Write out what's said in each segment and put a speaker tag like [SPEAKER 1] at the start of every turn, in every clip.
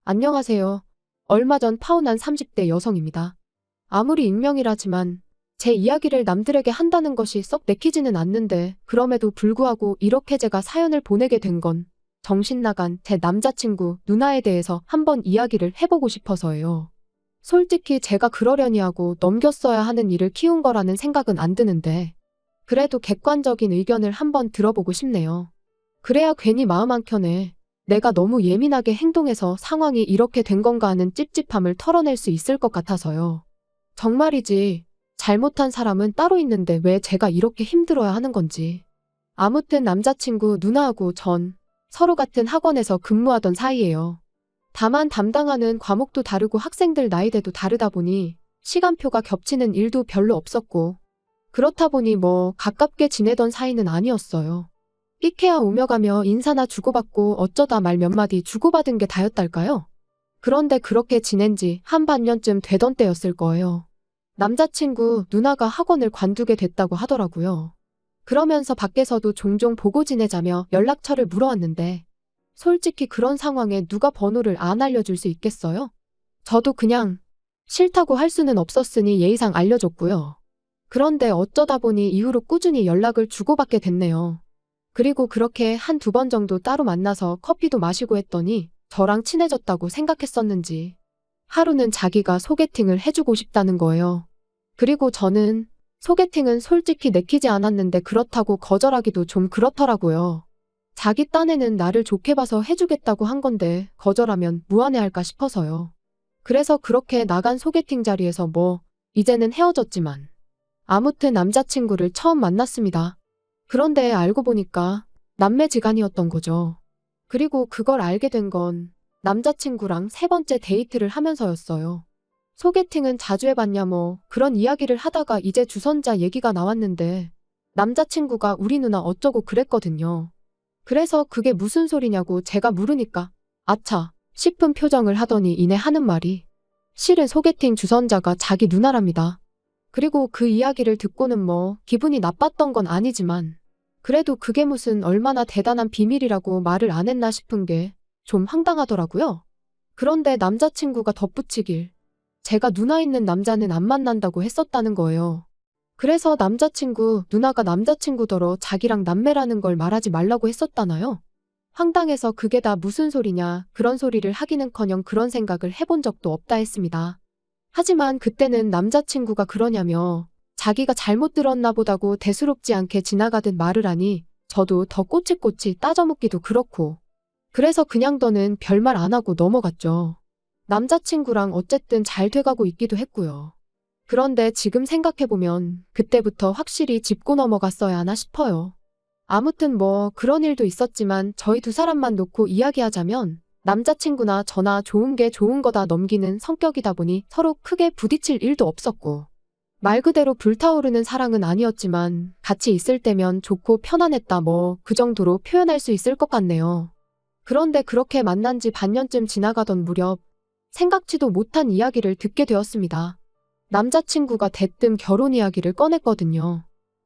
[SPEAKER 1] 안녕하세요. 얼마 전 파혼한 30대 여성입니다. 아무리 익명이라지만 제 이야기를 남들에게 한다는 것이 썩 내키지는 않는데 그럼에도 불구하고 이렇게 제가 사연을 보내게 된 건 정신 나간 제 남자친구 누나에 대해서 한번 이야기를 해보고 싶어서예요. 솔직히 제가 그러려니 하고 넘겼어야 하는 일을 키운 거라는 생각은 안 드는데 그래도 객관적인 의견을 한번 들어보고 싶네요. 그래야 괜히 마음 한켠에 내가 너무 예민하게 행동해서 상황이 이렇게 된 건가 하는 찝찝함을 털어낼 수 있을 것 같아서요. 정말이지, 잘못한 사람은 따로 있는데 왜 제가 이렇게 힘들어야 하는 건지. 아무튼 남자친구 누나하고 전 서로 같은 학원에서 근무하던 사이예요. 다만 담당하는 과목도 다르고 학생들 나이대도 다르다 보니 시간표가 겹치는 일도 별로 없었고 그렇다 보니 가깝게 지내던 사이는 아니었어요. 삐케야 오며 가며 인사나 주고받고 어쩌다 말 몇 마디 주고받은 게 다였달까요? 그런데 그렇게 지낸 지 한 반년쯤 되던 때였을 거예요. 남자친구 누나가 학원을 관두게 됐다고 하더라고요. 그러면서 밖에서도 종종 보고 지내자며 연락처를 물어왔는데 솔직히 그런 상황에 누가 번호를 안 알려줄 수 있겠어요? 저도 그냥 싫다고 할 수는 없었으니 예의상 알려줬고요. 그런데 어쩌다 보니 이후로 꾸준히 연락을 주고받게 됐네요. 그리고 그렇게 한두 번 정도 따로 만나서 커피도 마시고 했더니 저랑 친해졌다고 생각했었는지 하루는 자기가 소개팅을 해주고 싶다는 거예요. 그리고 저는 소개팅은 솔직히 내키지 않았는데 그렇다고 거절하기도 좀 그렇더라고요. 자기 딴에는 나를 좋게 봐서 해주겠다고 한 건데 거절하면 무안해할까 싶어서요. 그래서 그렇게 나간 소개팅 자리에서 이제는 헤어졌지만 아무튼 남자친구를 처음 만났습니다. 그런데 알고 보니까 남매지간이었던 거죠. 그리고 그걸 알게 된 건 남자친구랑 세 번째 데이트를 하면서였어요. 소개팅은 자주 해봤냐 그런 이야기를 하다가 이제 주선자 얘기가 나왔는데 남자친구가 우리 누나 어쩌고 그랬거든요. 그래서 그게 무슨 소리냐고 제가 물으니까 아차 싶은 표정을 하더니 이내 하는 말이 실은 소개팅 주선자가 자기 누나랍니다. 그리고 그 이야기를 듣고는 기분이 나빴던 건 아니지만 그래도 그게 무슨 얼마나 대단한 비밀이라고 말을 안 했나 싶은 게 좀 황당하더라고요. 그런데 남자친구가 덧붙이길 제가 누나 있는 남자는 안 만난다고 했었다는 거예요. 그래서 남자친구 누나가 남자친구더러 자기랑 남매라는 걸 말하지 말라고 했었다나요? 황당해서 그게 다 무슨 소리냐 그런 소리를 하기는커녕 그런 생각을 해본 적도 없다 했습니다. 하지만 그때는 남자친구가 그러냐며 자기가 잘못 들었나 보다고 대수롭지 않게 지나가듯 말을 하니 저도 더 꼬치꼬치 따져묻기도 그렇고 그래서 그냥 더는 별말 안 하고 넘어갔죠. 남자친구랑 어쨌든 잘 돼가고 있기도 했고요. 그런데 지금 생각해보면 그때부터 확실히 짚고 넘어갔어야 하나 싶어요. 아무튼 그런 일도 있었지만 저희 두 사람만 놓고 이야기하자면 남자친구나 저나 좋은 게 좋은 거다 넘기는 성격이다 보니 서로 크게 부딪힐 일도 없었고 말 그대로 불타오르는 사랑은 아니었지만 같이 있을 때면 좋고 편안했다 그 정도로 표현할 수 있을 것 같네요. 그런데 그렇게 만난 지 반년쯤 지나가던 무렵 생각지도 못한 이야기를 듣게 되었습니다. 남자친구가 대뜸 결혼 이야기를 꺼냈거든요.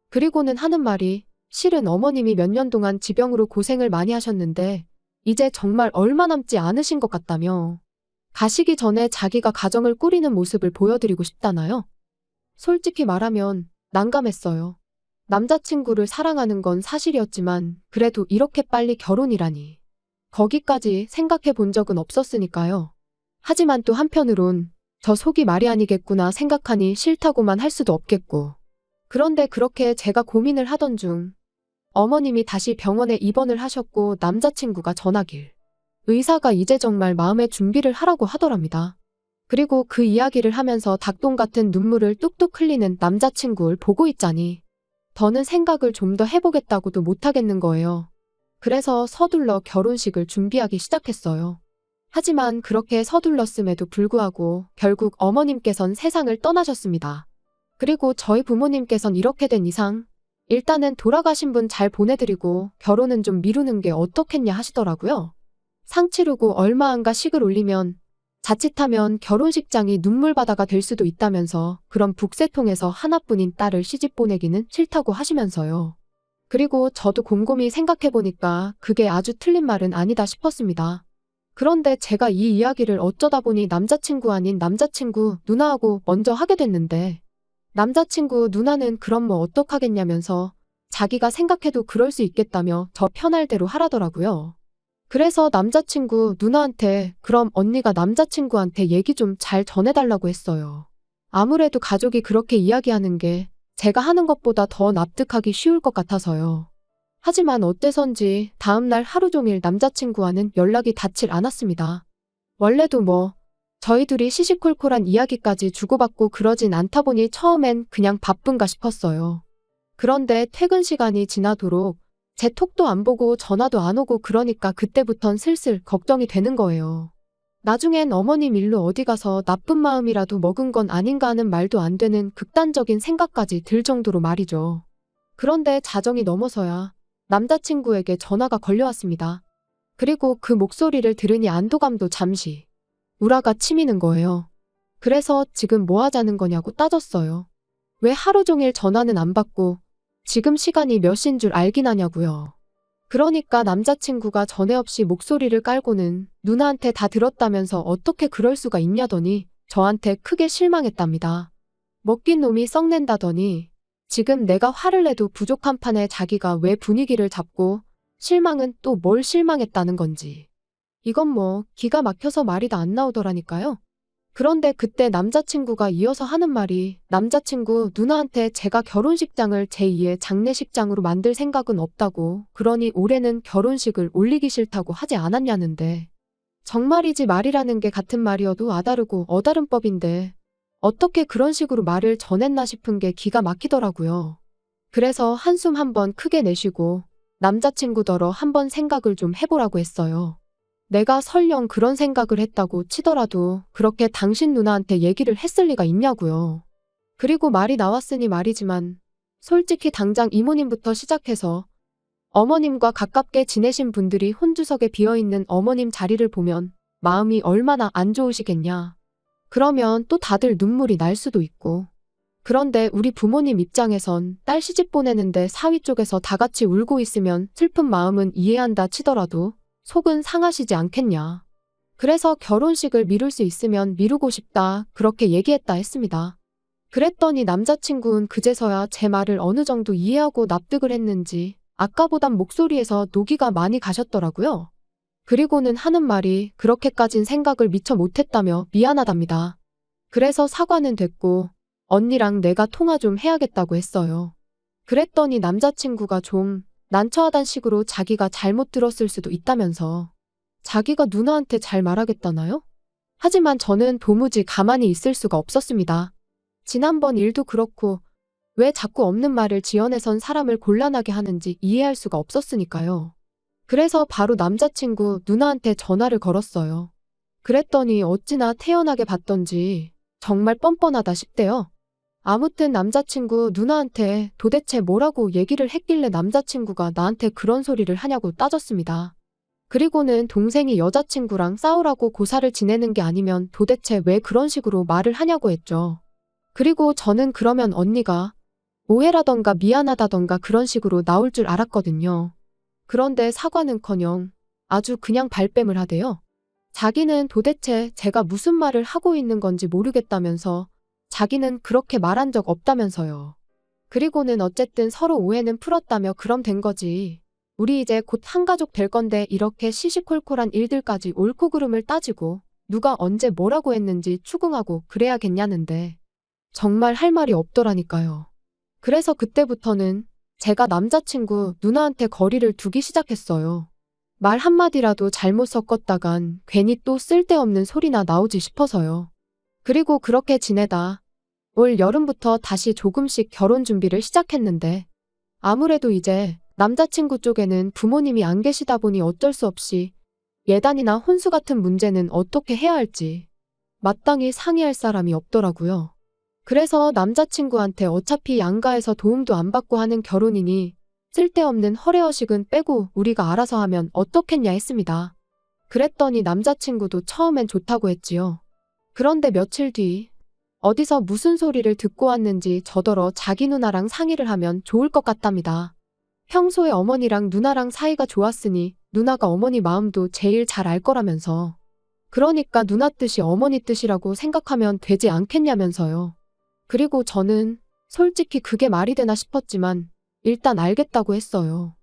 [SPEAKER 1] 그리고는 하는 말이 실은 어머님이 몇 년 동안 지병으로 고생을 많이 하셨는데 이제 정말 얼마 남지 않으신 것 같다며 가시기 전에 자기가 가정을 꾸리는 모습을 보여드리고 싶다나요? 솔직히 말하면 난감했어요. 남자친구를 사랑하는 건 사실이었지만 그래도 이렇게 빨리 결혼이라니. 거기까지 생각해 본 적은 없었으니까요. 하지만 또 한편으론 저 속이 말이 아니겠구나 생각하니 싫다고만 할 수도 없겠고. 그런데 그렇게 제가 고민을 하던 중 어머님이 다시 병원에 입원을 하셨고 남자친구가 전하길 의사가 이제 정말 마음의 준비를 하라고 하더랍니다. 그리고 그 이야기를 하면서 닭똥 같은 눈물을 뚝뚝 흘리는 남자친구를 보고 있자니 더는 생각을 좀 더 해보겠다고도 못하겠는 거예요. 그래서 서둘러 결혼식을 준비하기 시작했어요. 하지만 그렇게 서둘렀음에도 불구하고 결국 어머님께선 세상을 떠나셨습니다. 그리고 저희 부모님께선 이렇게 된 이상 일단은 돌아가신 분 잘 보내드리고 결혼은 좀 미루는 게 어떻겠냐 하시더라고요. 상 치르고 얼마 안가 식을 올리면 자칫하면 결혼식장이 눈물바다가 될 수도 있다면서 그런 북새통에서 하나뿐인 딸을 시집 보내기는 싫다고 하시면서요. 그리고 저도 곰곰이 생각해보니까 그게 아주 틀린 말은 아니다 싶었습니다. 그런데 제가 이 이야기를 어쩌다 보니 남자친구 아닌 남자친구 누나하고 먼저 하게 됐는데 남자친구 누나는 그럼 뭐 어떡하겠냐면서 자기가 생각해도 그럴 수 있겠다며 저 편할 대로 하라더라고요. 그래서 남자친구 누나한테 그럼 언니가 남자친구한테 얘기 좀 잘 전해달라고 했어요. 아무래도 가족이 그렇게 이야기하는 게 제가 하는 것보다 더 납득하기 쉬울 것 같아서요. 하지만 어째선지 다음날 하루 종일 남자친구와는 연락이 닿질 않았습니다. 원래도 뭐 저희 둘이 시시콜콜한 이야기까지 주고받고 그러진 않다 보니 처음엔 그냥 바쁜가 싶었어요. 그런데 퇴근 시간이 지나도록 제 톡도 안 보고 전화도 안 오고 그러니까 그때부턴 슬슬 걱정이 되는 거예요. 나중엔 어머님 일로 어디 가서 나쁜 마음이라도 먹은 건 아닌가 하는 말도 안 되는 극단적인 생각까지 들 정도로 말이죠. 그런데 자정이 넘어서야 남자친구에게 전화가 걸려왔습니다. 그리고 그 목소리를 들으니 안도감도 잠시 우라가 치미는 거예요. 그래서 지금 뭐 하자는 거냐고 따졌어요. 왜 하루 종일 전화는 안 받고 지금 시간이 몇 시인 줄 알긴 하냐고요. 그러니까 남자친구가 전에 없이 목소리를 깔고는 누나한테 다 들었다면서 어떻게 그럴 수가 있냐더니 저한테 크게 실망했답니다. 먹긴 놈이 썩낸다더니 지금 내가 화를 내도 부족한 판에 자기가 왜 분위기를 잡고 실망은 또 뭘 실망했다는 건지. 이건 뭐 기가 막혀서 말이 다 안 나오더라니까요. 그런데 그때 남자친구가 이어서 하는 말이 남자친구 누나한테 제가 결혼식장을 제2의 장례식장으로 만들 생각은 없다고 그러니 올해는 결혼식을 올리기 싫다고 하지 않았냐는데 정말이지 말이라는 게 같은 말이어도 아다르고 어다른 법인데 어떻게 그런 식으로 말을 전했나 싶은 게 기가 막히더라고요. 그래서 한숨 한번 크게 내쉬고 남자친구더러 한번 생각을 좀 해보라고 했어요. 내가 설령 그런 생각을 했다고 치더라도 그렇게 당신 누나한테 얘기를 했을 리가 있냐고요. 그리고 말이 나왔으니 말이지만 솔직히 당장 이모님부터 시작해서 어머님과 가깝게 지내신 분들이 혼주석에 비어있는 어머님 자리를 보면 마음이 얼마나 안 좋으시겠냐. 그러면 또 다들 눈물이 날 수도 있고. 그런데 우리 부모님 입장에선 딸 시집 보내는데 사위 쪽에서 다 같이 울고 있으면 슬픈 마음은 이해한다 치더라도 속은 상하시지 않겠냐. 그래서 결혼식을 미룰 수 있으면 미루고 싶다 그렇게 얘기했다 했습니다. 그랬더니 남자친구는 그제서야 제 말을 어느 정도 이해하고 납득을 했는지 아까보단 목소리에서 노기가 많이 가셨더라고요. 그리고는 하는 말이 그렇게까진 생각을 미처 못했다며 미안하답니다. 그래서 사과는 됐고 언니랑 내가 통화 좀 해야겠다고 했어요. 그랬더니 남자친구가 좀 난처하단 식으로 자기가 잘못 들었을 수도 있다면서 자기가 누나한테 잘 말하겠다나요? 하지만 저는 도무지 가만히 있을 수가 없었습니다. 지난번 일도 그렇고 왜 자꾸 없는 말을 지어내선 사람을 곤란하게 하는지 이해할 수가 없었으니까요. 그래서 바로 남자친구 누나한테 전화를 걸었어요. 그랬더니 어찌나 태연하게 받던지 정말 뻔뻔하다 싶대요. 아무튼 남자친구 누나한테 도대체 뭐라고 얘기를 했길래 남자친구가 나한테 그런 소리를 하냐고 따졌습니다. 그리고는 동생이 여자친구랑 싸우라고 고사를 지내는 게 아니면 도대체 왜 그런 식으로 말을 하냐고 했죠. 그리고 저는 그러면 언니가 오해라던가 미안하다던가 그런 식으로 나올 줄 알았거든요. 그런데 사과는커녕 아주 그냥 발뺌을 하대요. 자기는 도대체 제가 무슨 말을 하고 있는 건지 모르겠다면서 자기는 그렇게 말한 적 없다면서요. 그리고는 어쨌든 서로 오해는 풀었다며 그럼 된 거지. 우리 이제 곧 한가족 될 건데 이렇게 시시콜콜한 일들까지 옳고 그름을 따지고 누가 언제 뭐라고 했는지 추궁하고 그래야겠냐는데 정말 할 말이 없더라니까요. 그래서 그때부터는 제가 남자친구 누나한테 거리를 두기 시작했어요. 말 한마디라도 잘못 섞었다간 괜히 또 쓸데없는 소리나 나오지 싶어서요. 그리고 그렇게 지내다 올 여름부터 다시 조금씩 결혼 준비를 시작했는데 아무래도 이제 남자친구 쪽에는 부모님이 안 계시다 보니 어쩔 수 없이 예단이나 혼수 같은 문제는 어떻게 해야 할지 마땅히 상의할 사람이 없더라고요. 그래서 남자친구한테 어차피 양가에서 도움도 안 받고 하는 결혼이니 쓸데없는 허례허식은 빼고 우리가 알아서 하면 어떻겠냐 했습니다. 그랬더니 남자친구도 처음엔 좋다고 했지요. 그런데 며칠 뒤 어디서 무슨 소리를 듣고 왔는지 저더러 자기 누나랑 상의를 하면 좋을 것 같답니다. 평소에 어머니랑 누나랑 사이가 좋았으니 누나가 어머니 마음도 제일 잘 알 거라면서. 그러니까 누나 뜻이 어머니 뜻이라고 생각하면 되지 않겠냐면서요. 그리고 저는 솔직히 그게 말이 되나 싶었지만 일단 알겠다고 했어요.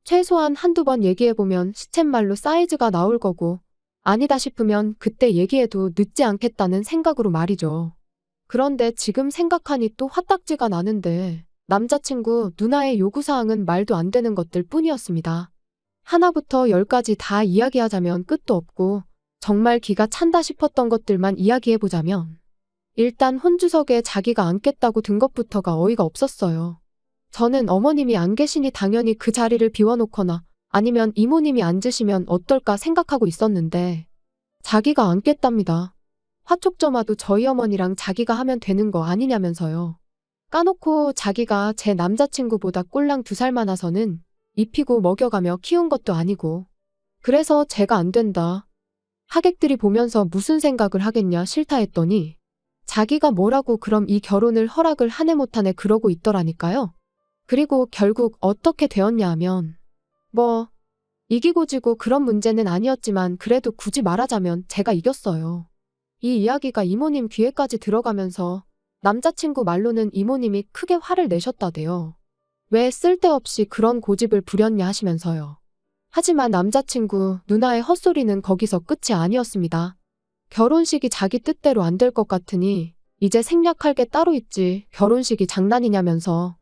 [SPEAKER 1] 최소한 한두 번 얘기해보면 시쳇말로 사이즈가 나올 거고 아니다 싶으면 그때 얘기해도 늦지 않겠다는 생각으로 말이죠. 그런데 지금 생각하니 또 화딱지가 나는데 남자친구 누나의 요구사항은 말도 안 되는 것들 뿐이었습니다. 하나부터 열까지 다 이야기하자면 끝도 없고 정말 기가 찬다 싶었던 것들만 이야기해보자면 일단 혼주석에 자기가 앉겠다고 든 것부터가 어이가 없었어요. 저는 어머님이 안 계시니 당연히 그 자리를 비워놓거나 아니면 이모님이 앉으시면 어떨까 생각하고 있었는데 자기가 앉겠답니다. 화촉점화도 저희 어머니랑 자기가 하면 되는 거 아니냐면서요. 까놓고 자기가 제 남자친구보다 꼴랑 2살 많아서는 입히고 먹여가며 키운 것도 아니고 그래서 제가 안 된다. 하객들이 보면서 무슨 생각을 하겠냐 싫다 했더니 자기가 뭐라고 그럼 이 결혼을 허락을 하네 못하네 그러고 있더라니까요. 그리고 결국 어떻게 되었냐 하면 뭐 이기고 지고 그런 문제는 아니었지만 그래도 굳이 말하자면 제가 이겼어요. 이 이야기가 이모님 귀에까지 들어가면서 남자친구 말로는 이모님이 크게 화를 내셨다대요. 왜 쓸데없이 그런 고집을 부렸냐 하시면서요. 하지만 남자친구 누나의 헛소리는 거기서 끝이 아니었습니다. 결혼식이 자기 뜻대로 안 될 것 같으니 이제 생략할 게 따로 있지 결혼식이 장난이냐면서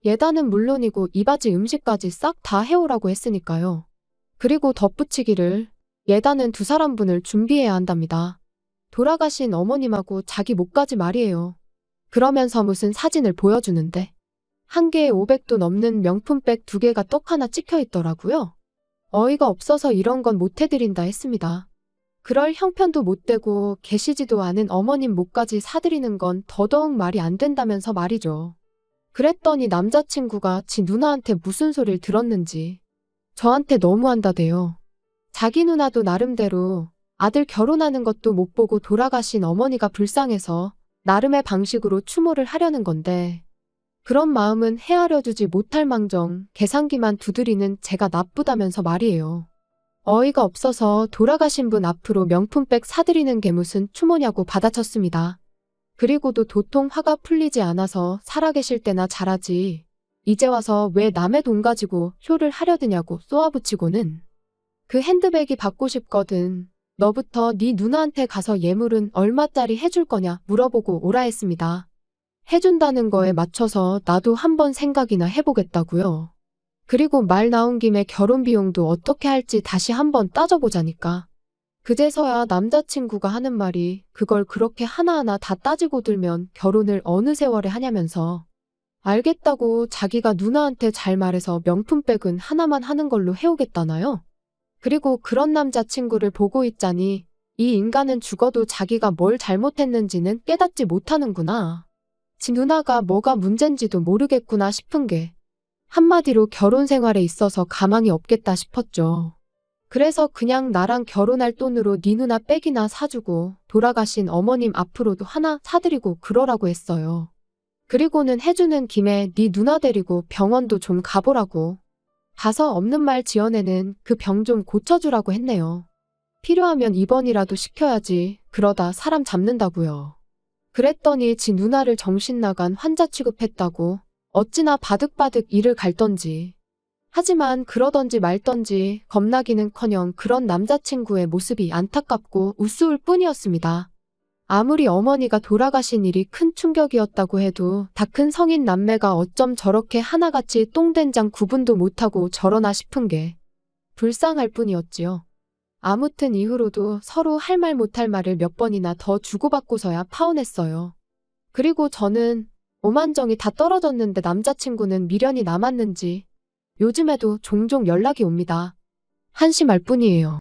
[SPEAKER 1] 예단은 물론이고 이바지 음식까지 싹 다 해오라고 했으니까요. 그리고 덧붙이기를 예단은 2사람분을 준비해야 한답니다. 돌아가신 어머님하고 자기 목까지 말이에요. 그러면서 무슨 사진을 보여주는데 한 개에 500도 넘는 명품백 2개가 떡 하나 찍혀 있더라고요. 어이가 없어서 이런 건 못 해드린다 했습니다. 그럴 형편도 못 되고 계시지도 않은 어머님 목까지 사드리는 건 더더욱 말이 안 된다면서 말이죠. 그랬더니 남자친구가 지 누나한테 무슨 소리를 들었는지 저한테 너무한다대요. 자기 누나도 나름대로 아들 결혼하는 것도 못 보고 돌아가신 어머니가 불쌍해서 나름의 방식으로 추모를 하려는 건데 그런 마음은 헤아려 주지 못할 망정 계산기만 두드리는 제가 나쁘다면서 말이에요. 어이가 없어서 돌아가신 분 앞으로 명품백 사드리는 게 무슨 추모냐고 받아쳤습니다. 그리고도 도통 화가 풀리지 않아서 살아계실 때나 잘하지 이제 와서 왜 남의 돈 가지고 쇼를 하려드냐고 쏘아붙이고는 그 핸드백이 받고 싶거든. 너부터 네 누나한테 가서 예물은 얼마짜리 해줄 거냐 물어보고 오라 했습니다. 해준다는 거에 맞춰서 나도 한번 생각이나 해보겠다고요. 그리고 말 나온 김에 결혼 비용도 어떻게 할지 다시 한번 따져보자니까. 그제서야 남자친구가 하는 말이 그걸 그렇게 하나하나 다 따지고 들면 결혼을 어느 세월에 하냐면서 알겠다고 자기가 누나한테 잘 말해서 명품백은 하나만 하는 걸로 해오겠다나요? 그리고 그런 남자친구를 보고 있자니 이 인간은 죽어도 자기가 뭘 잘못했는지는 깨닫지 못하는구나. 지 누나가 뭐가 문젠지도 모르겠구나 싶은 게 한마디로 결혼 생활에 있어서 가망이 없겠다 싶었죠. 그래서 그냥 나랑 결혼할 돈으로 네 누나 백이나 사주고 돌아가신 어머님 앞으로도 하나 사드리고 그러라고 했어요. 그리고는 해주는 김에 네 누나 데리고 병원도 좀 가보라고. 가서 없는 말 지어내는 그 병 좀 고쳐주라고 했네요. 필요하면 입원이라도 시켜야지 그러다 사람 잡는다고요. 그랬더니 지 누나를 정신 나간 환자 취급했다고 어찌나 바득바득 이를 갈던지. 하지만 그러던지 말던지 겁나기는커녕 그런 남자친구의 모습이 안타깝고 우스울 뿐이었습니다. 아무리 어머니가 돌아가신 일이 큰 충격이었다고 해도 다 큰 성인 남매가 어쩜 저렇게 하나같이 똥된장 구분도 못하고 저러나 싶은 게 불쌍할 뿐이었지요. 아무튼 이후로도 서로 할 말 못할 말을 몇 번이나 더 주고받고서야 파혼했어요. 그리고 저는 오만정이 다 떨어졌는데 남자친구는 미련이 남았는지 요즘에도 종종 연락이 옵니다. 한심할 뿐이에요.